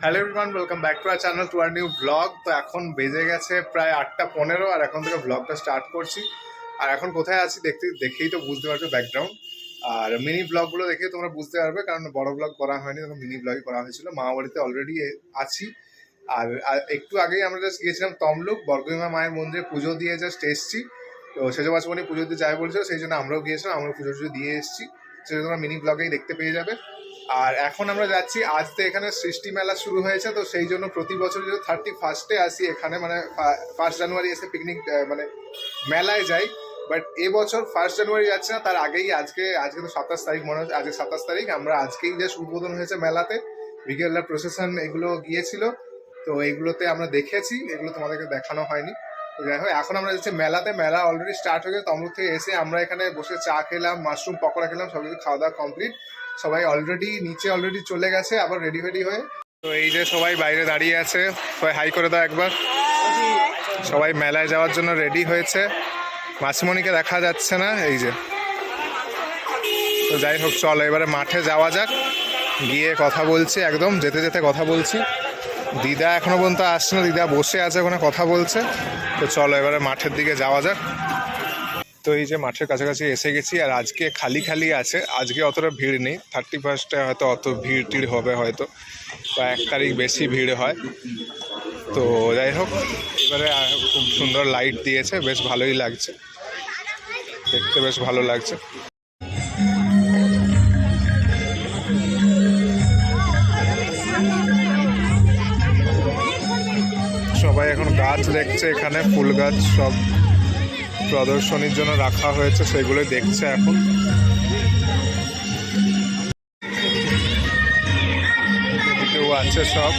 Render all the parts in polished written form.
Hello everyone, welcome back to our channel to our new blog. তো এখন বেজে গেছে প্রায় 8:15 আর এখন থেকে ব্লগটা স্টার্ট করছি। আর এখন কোথায় আছি দেখেই তো বুঝতে পারছো ব্যাকগ্রাউন্ড। আর মিনি ব্লগগুলো দেখে তোমরা বুঝতে পারবে, কারণ বড় ব্লগ করা হয়নি, তখন মিনি ব্লগই করা হয়েছিল। মামা বাড়িতে অলরেডি আছি। আর একটু আগেই আমরা জাস্ট গিয়েছিলাম তমলুক বর্গভীমা মায়ের মন্দিরে, পুজো দিয়ে জাস্ট এসেছি। তো সেজো বাসমণি পুজো দিতে যাই বলছিল, সেই জন্য আমরাও গিয়েছিলাম, আমরা পুজো দিয়ে এসেছি। সেটা তোমরা মিনি ব্লগেই দেখতে পেয়ে যাবে। আর এখন আমরা যাচ্ছি, আজ তো এখানে সৃষ্টি মেলা শুরু হয়েছে, তো সেই জন্য প্রতি বছর যদি 31 আসি এখানে, মানে 1 জানুয়ারি এসে পিকনিক মানে মেলায় যাই। বাট এবছর 1 জানুয়ারি যাচ্ছে না, তার আগেই আজকে তো 27 তারিখ মনে হচ্ছে, আজকে 27 তারিখ। আমরা আজকেই জাস্ট উদ্বোধন হয়েছে মেলাতে, বিকেলবেলা প্রসেশন এগুলো গিয়েছিল, তো এইগুলোতে আমরা দেখেছি, এগুলো তোমাদেরকে দেখানো হয়নি। তো যাই হোক, এখন আমরা যাচ্ছি মেলাতে। মেলা অলরেডি স্টার্ট হয়ে গেছে। তমলুক থেকে এসে আমরা এখানে বসে চা খেলাম, মাশরুম পকোড়া খেলাম, সব কিছু খাওয়া দাওয়া কমপ্লিট। সবাই নিচে অলরেডি চলে গেছে আবার রেডি হয়ে। তো এই যে সবাই বাইরে দাঁড়িয়ে আছে, সবাই হাই করে দাও একবার। সবাই মেলায় যাওয়ার জন্য রেডি হয়েছে। মাসিমণিকে দেখা যাচ্ছে না, এই যে। তো যাই হোক, চলো এবারে মাঠে যাওয়া যাক, গিয়ে কথা বলছি, একদম যেতে যেতে কথা বলছি। দিদা এখনো পর্যন্ত আসছে না, দিদা বসে আছে ওখানে কথা বলছে। তো চলো এবারে মাঠের দিকে যাওয়া যাক। তো এই যে মাঠের কাছাকাছি এসে গেছি। আর আজকে খালি আছে, আজকে অতটা ভিড় নেই। 31 হয়তো অত ভিড় টিড় হবে হয়তো, বা 1 তারিখ বেশি ভিড় হয়। তো যাই হোক, এবারে খুব সুন্দর লাইট দিয়েছে, বেশ ভালোই লাগছে দেখতে, বেশ ভালো লাগছে। সবাই এখন গাছ দেখছে, এখানে ফুল গাছ সব প্রদর্শনীর জন্য রাখা হয়েছে, সেগুলোই দেখছে এখন। এদিকেও আছে সব।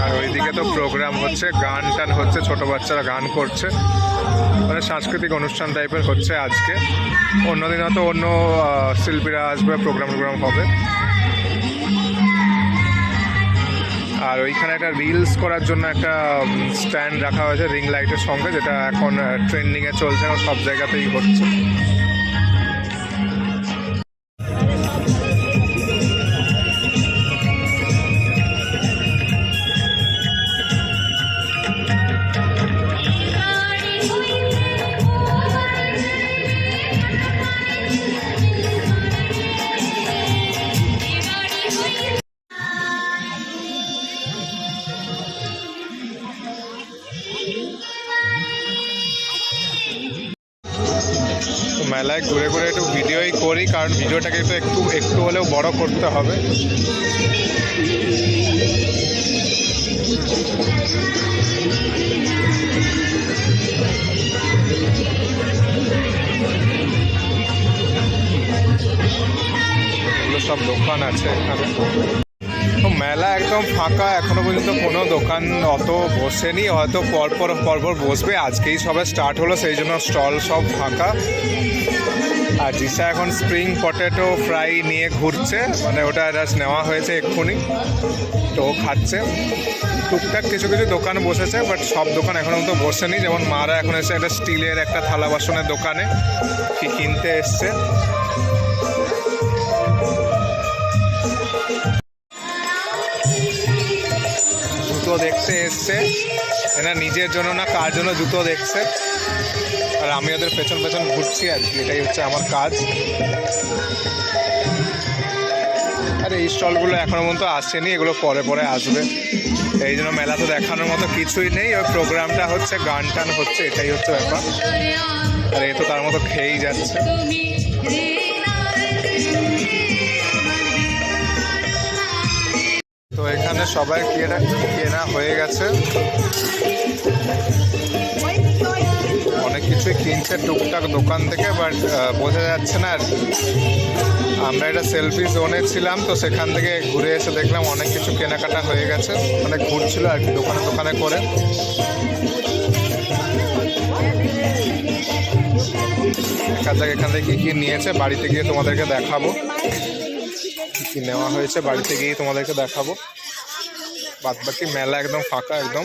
আর ওইদিকে তো প্রোগ্রাম হচ্ছে, গান টান হচ্ছে, ছোট বাচ্চারা গান করছে, মানে সাংস্কৃতিক অনুষ্ঠান টাইপের হচ্ছে আজকে। অন্যদিন হয়তো অন্য শিল্পীরা আসবে, প্রোগ্রাম হবে। আর ওইখানে একটা রিলস করার জন্য একটা স্ট্যান্ড রাখা হয়েছে রিং লাইটের সঙ্গে, যেটা এখন ট্রেন্ডিংয়ে চলছে, এখন সব জায়গাতেই হচ্ছে। মেলায় ঘুরে ঘুরে একটু ভিডিওই করি, কারণ ভিডিওটাকে তো একটু হলেও বড় করতে হবে। এগুলো সব দোকান আছে এখানে। তো মেলা একদম ফাঁকা, এখনো পর্যন্ত কোনো দোকান অত বসেনি, হয়তো পরপর বসবে। আজকেই সবে স্টার্ট হলো, সেই জন্য স্টল সব ফাঁকা। আর জিসা এখন স্প্রিং পটেটো ফ্রাই নিয়ে ঘুরছে, মানে ওটা জাস্ট নেওয়া হয়েছে এক্ষুনি, তো খাচ্ছে। টুকটাক কিছু দোকান বসেছে, বাট সব দোকান এখনো পর্যন্ত বসেনি। যেমন মারা এখন এসে একটা স্টিলের একটা থালা বাসনের দোকানে কি কিনতে এসছে। জুতো দেখতে এসছে, এরা নিজের জন্য না কার জন্য জুতো দেখছে। আর আমি ওদের পেছন ঘুরছি, আর কি এটাই হচ্ছে আমার কাজ। আর এই স্টলগুলো এখনো পর্যন্ত আসেনি, এগুলো পরে আসবে। এই জন্য মেলা তো দেখানোর মতো কিছুই নেই। ওই প্রোগ্রামটা হচ্ছে, গান টান হচ্ছে, এটাই হচ্ছে ব্যাপার। আর এ তো তার মতো খেয়েই যাচ্ছে। তো এখানে সবাই কেনা হয়ে গেছে, অনেক কিছুই কিনছে টুকটাক দোকান থেকে, বাট বোঝা যাচ্ছে না। আর আমরা একটা সেলফি জোনে ছিলাম, তো সেখান থেকে ঘুরে এসে দেখলাম অনেক কিছু কেনাকাটা হয়ে গেছে, মানে ঘুরছিল আর কি দোকানে করে। এখান থেকে কী নিয়েছে বাড়িতে গিয়ে তোমাদেরকে দেখাবো, কী নেওয়া হয়েছে বাড়িতে গিয়ে তোমাদেরকে দেখাবো। বাদবাকি মেলা একদম ফাঁকা, একদম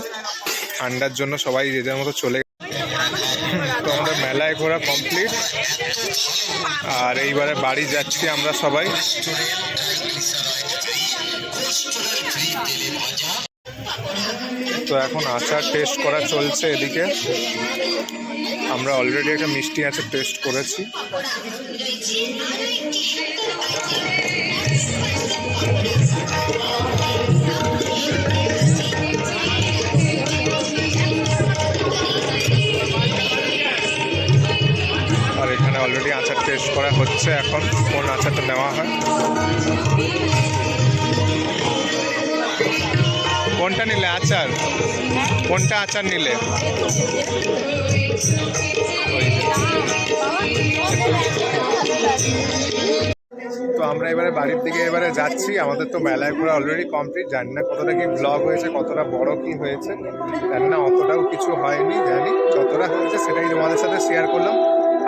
ঠান্ডার জন্য সবাই যে যার মতো চলে। তো আমাদের মেলায় ঘোরা কমপ্লিট, আর এইবারে বাড়ি যাচ্ছি আমরা সবাই। তো এখন আচার টেস্ট করা চলছে এদিকে। আমরা অলরেডি একটা মিষ্টি আচার টেস্ট করেছি। আর এখানে অলরেডি আচার টেস্ট করা হচ্ছে, এখন কোন আচারটা নেওয়া হয়। কোনটা নিলে আচার, কোনটা আচার নিলে? তো আমরা এবারে বাড়ির দিকে এবারে যাচ্ছি। আমাদের তো মেলায় ঘোরা অলরেডি কমপ্লিট। জানি না কতটা কি ব্লগ হয়েছে, কতটা বড় কি হয়েছে, জানি না। অতটাও কিছু হয়নি, জানি যতটা হয়েছে সেটাই তোমাদের সাথে শেয়ার করলাম।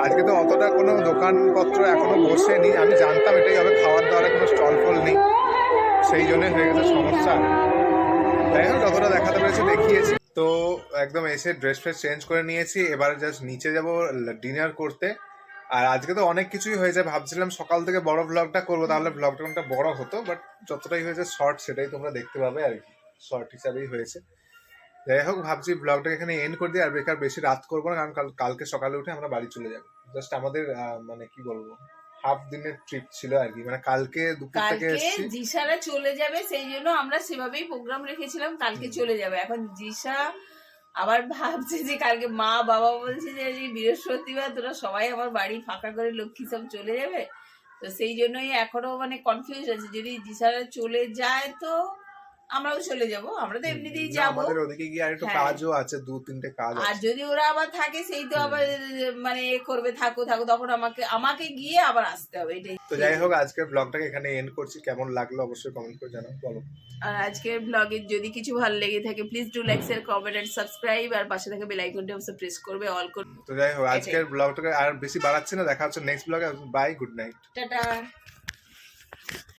আজকে তো অতটা কোনো দোকানপত্র এখনো বসেনি। আমি জানতাম এটাই হবে, খাওয়ার দাওয়ার কোনো স্টল ফল নেই, সেই জন্যই হয়ে গেছে সমস্যা। যাই হোক, যতটা দেখাতে পেরেছি দেখিয়েছি। তো একদম এসে ড্রেস ফ্রেস চেঞ্জ করে নিয়েছি, এবার জাস্ট নিচে যাব ডিনার করতে। আর আজকে তো অনেক কিছুই হয়েছে, ভাবছিলাম সকাল থেকে বড় ব্লগটা করবো, তাহলে ব্লগটা অনেকটা বড় হতো, বাট যতটাই হয়েছে শর্ট সেটাই তোমরা দেখতে পাবে আর কি, শর্ট হিসাবেই হয়েছে। যাই হোক, ভাবছি ব্লগটাকে এখানে এন্ড করে দিই। আর বেকার বেশি রাত করবো না, কারণ কালকে সকালে উঠে আমরা বাড়ি চলে যাবো। জাস্ট আমাদের মানে কি বলবো, হাফ দিনের ট্রিপ ছিল আর কি, মানে কালকে দুপুর থেকে এসেছি। জিসারা চলে যাবে, সেই জন্য আমরা সেভাবেই প্রোগ্রাম রেখেছিলাম কালকে চলে যাবে। এখন জিসা আবার ভাবছে যে কালকে মা বাবা বলছে যে বৃহস্পতিবার তোরা সবাই আমার বাড়ি ফাঁকা করে লক্ষ্মী সব চলে যাবে। তো সেই জন্যই এখনো মানে কনফিউজ আছে, যদি জিসারা চলে যায় তো আমরাও চলে যাব। আমরা তো এমনিতেই যাবো, আমাদের ওদিকে গিয়ে আর একটু কাজও আছে, 2-3টে কাজ আছে। আর যদি ওরা আবার থাকে সেই তো আবার মানে এ করবে, থাকো তখন আমাকে গিয়ে আবার আসতে হবে, এটাই। তো যাই হোক, আজকের ব্লগটাকে এখানে এন্ড করছি। কেমন লাগলো অবশ্যই কমেন্ট করে জানাও, বলো। আর আজকের ব্লগে যদি কিছু ভালো লেগে থাকে please do like, share, comment and subscribe, আর পাশে থাকা বেল আইকনটা অবশ্যই প্রেস করবে, অল করবে। তো যাই হোক, আজকের ব্লগটাকে আর বেশি বাড়াচ্ছি না, দেখা হচ্ছে নেক্সট ব্লগে। Bye, good night, tata.